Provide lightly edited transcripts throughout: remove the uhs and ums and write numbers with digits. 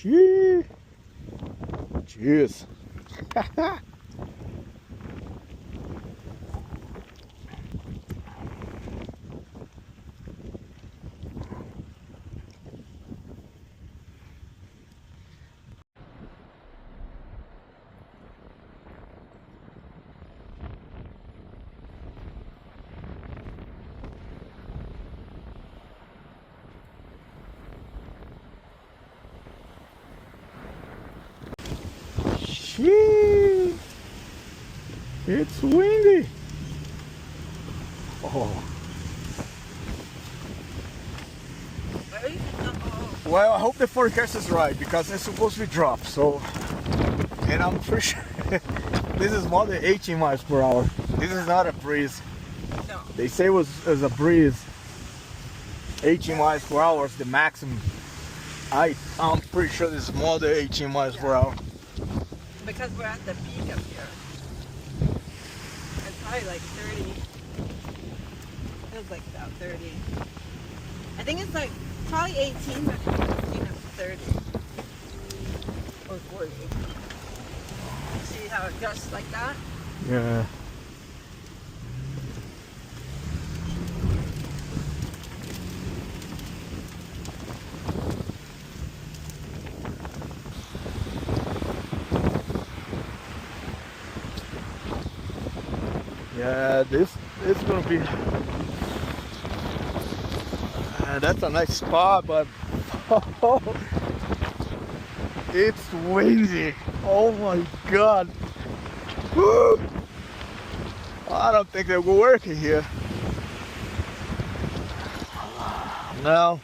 Shit. Cheers. Shit. It's windy. Oh. Well, I hope the forecast is right because it's supposed to be drop. So, and I'm pretty sure this is more than 18 miles per hour. This is not a breeze. No. They say it was a breeze. 18 miles per hour is the maximum. I'm pretty sure this is more than 18 miles per hour. Because we're at the peak up here. It's probably like 30. Feels like about 30. I think it's like probably 18, but 15 of 30. Or 40. See how it gusts like that? Yeah. Yeah, this is gonna be. That's a nice spot, but it's windy. Oh my god! Woo! I don't think they're working here. No.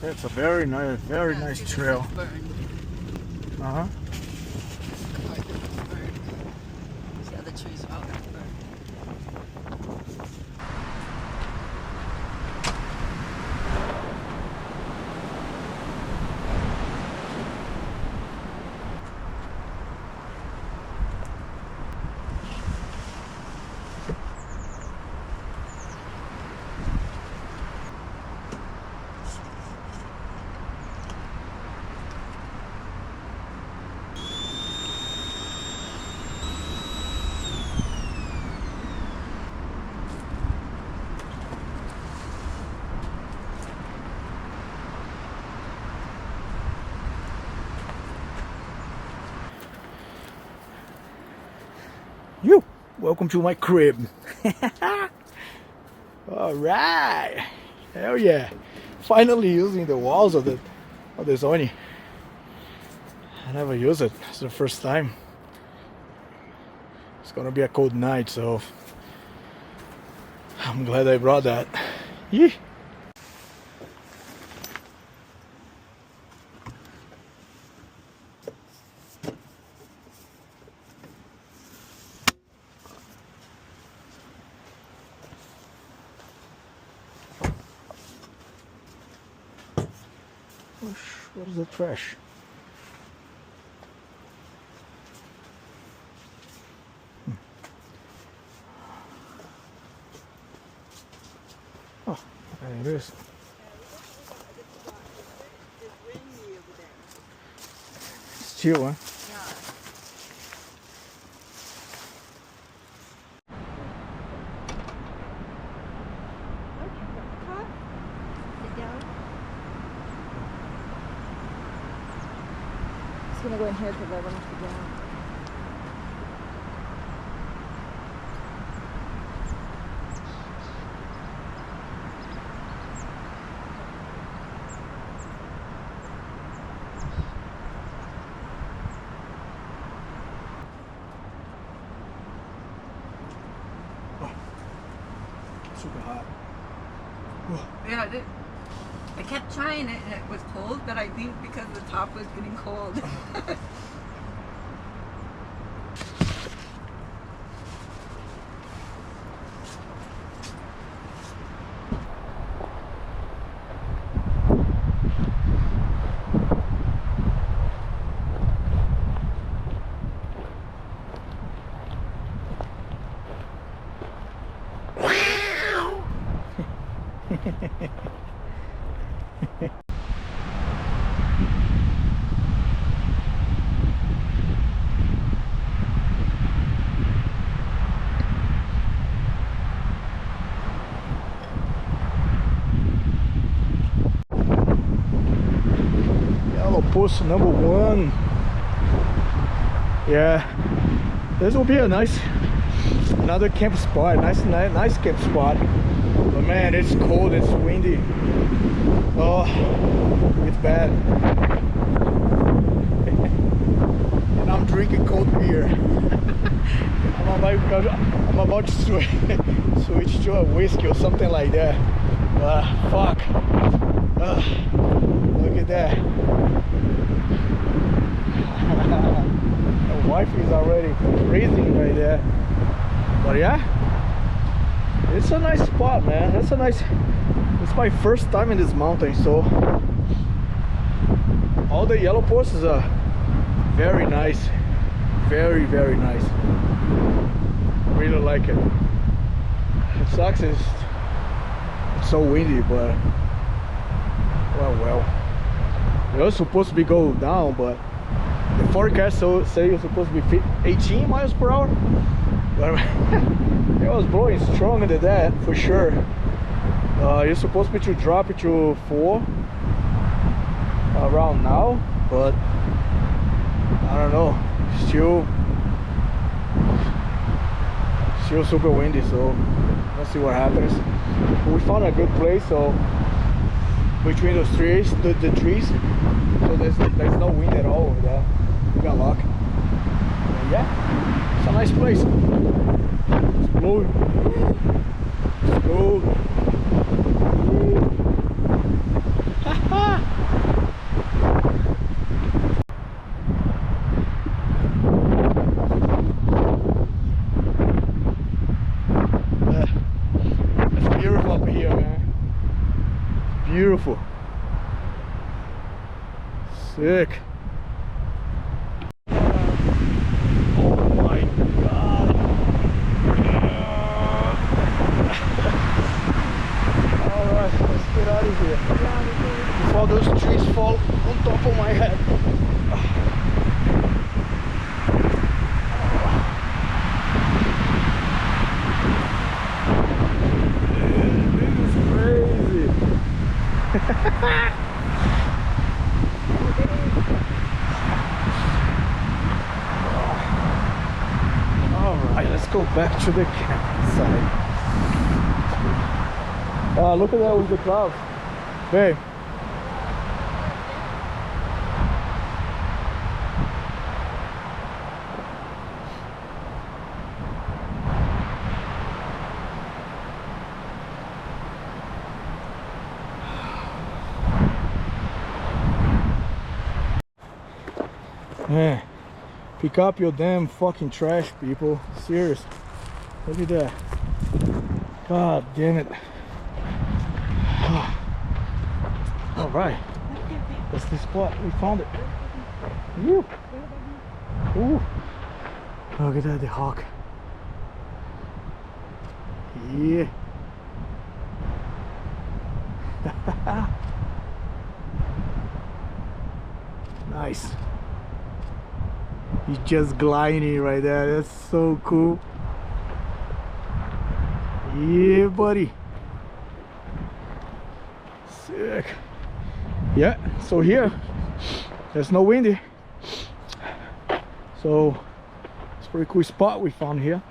It's a very nice trail. Uh-huh. See how the trees all got burned. Welcome to my crib. All right, hell yeah! Finally using the walls of the Zoni. I never use it. It's the first time. It's gonna be a cold night, so I'm glad I brought that. Yeah. What is the trash? Oh, there it is. It's chill, huh? I'm gonna go in here because I want to sit down. Super hot. Yeah, I did. I kept trying it and it was cold, but I think because the top was getting cold. Yellow Post number 1. Yeah, this will be a nice, another camp spot. Nice camp spot. But man, it's cold, it's windy. Oh, it's bad. And I'm drinking cold beer. I'm about to switch to a whiskey or something like that. Fuck. Look at that. My wife is already freezing right there. But yeah, it's a nice spot, man. It's my first time in this mountain, so all the yellow posts are very nice. Very, very nice. Really like it. It sucks, it's so windy, but well. It was supposed to be go down, but the forecast say it's supposed to be 18 miles per hour. But it was blowing stronger than that for sure. It's supposed to be to drop it to 4 around now, but I don't know. Still super windy, so let's see what happens. But we found a good place, so between those trees, the trees, so there's no wind at all over there. We got luck. And yeah, it's a nice place. It's blowing. It's cold. It's beautiful up here, man. Beautiful. Sick. Oh my god. Alright, let's get out of here. Before those trees fall on top of my head. This is crazy. Alright, let's go back to the campsite. Look at that with the clouds. Babe. Man, pick up your damn fucking trash, people. Serious. Look at that. God damn it. Alright. That's the spot. We found it. Woo. Ooh. Look at that, the hawk. Yeah. Nice. He's just gliding right there. That's so cool. Yeah, buddy. Sick. Yeah, so here there's no windy. So it's a pretty cool spot we found here.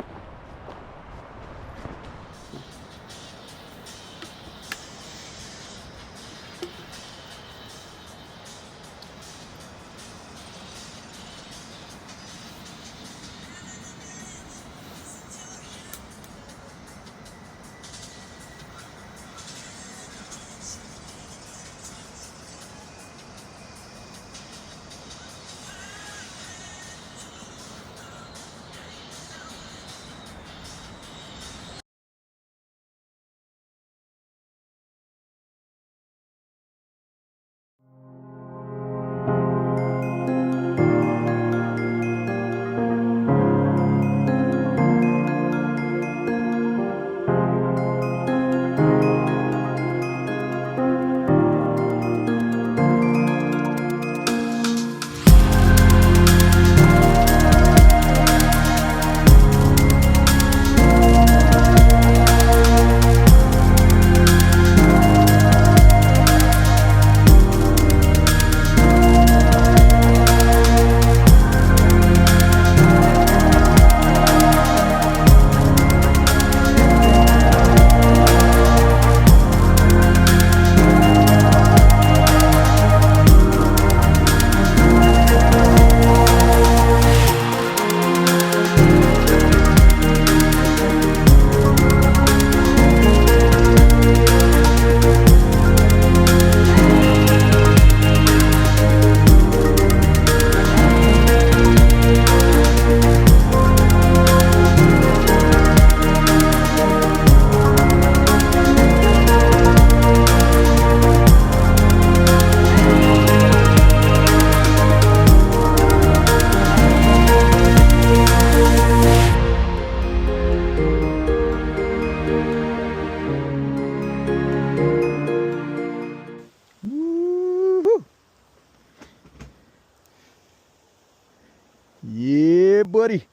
Yeah, buddy.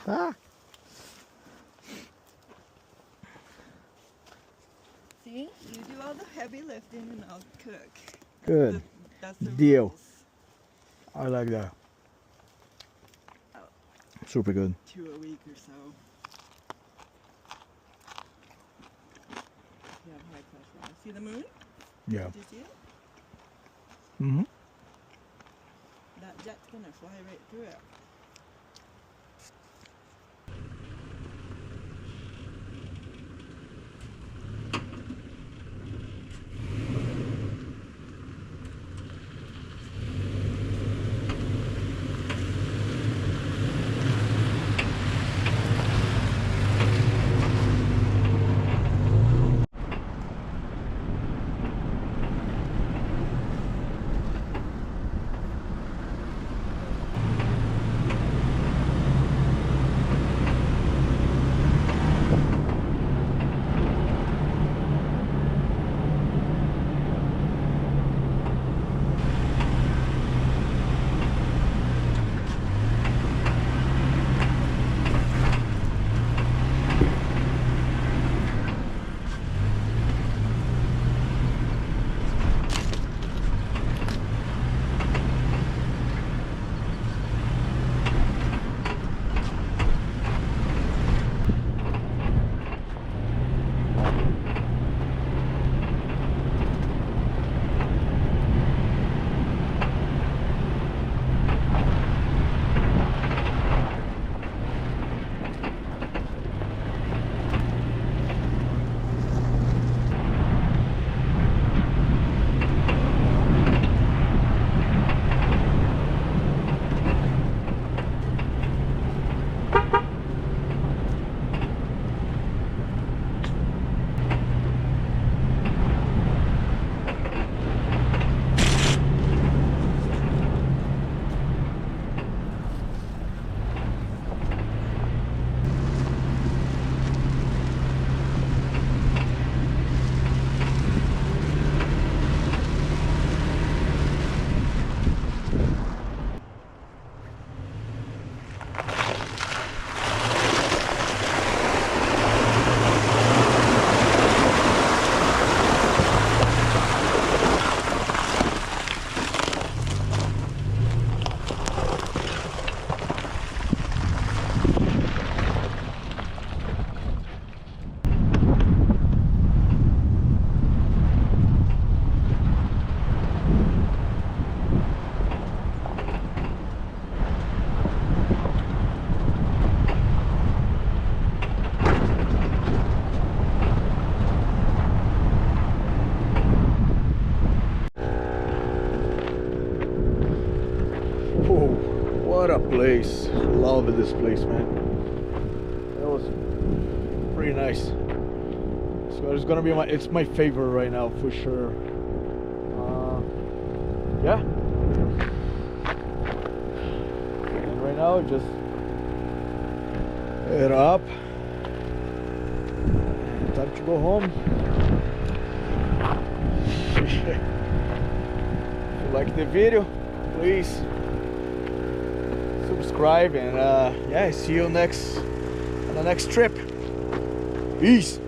Ah. See, you do all the heavy lifting and I'll cook. Good. That's the Deal. rules. I like that. Oh. Super good. 2 a week or so. You have high cholesterol. See the moon? Yeah. Did you see it? Mm-hmm. That jet's gonna fly right through it. What a place. Love this place, man. That was pretty nice. So it's gonna be it's my favorite right now for sure. Yeah. And right now just head up. Time to go home. If you like the video, please subscribe, and yeah, see you on the next trip. Peace.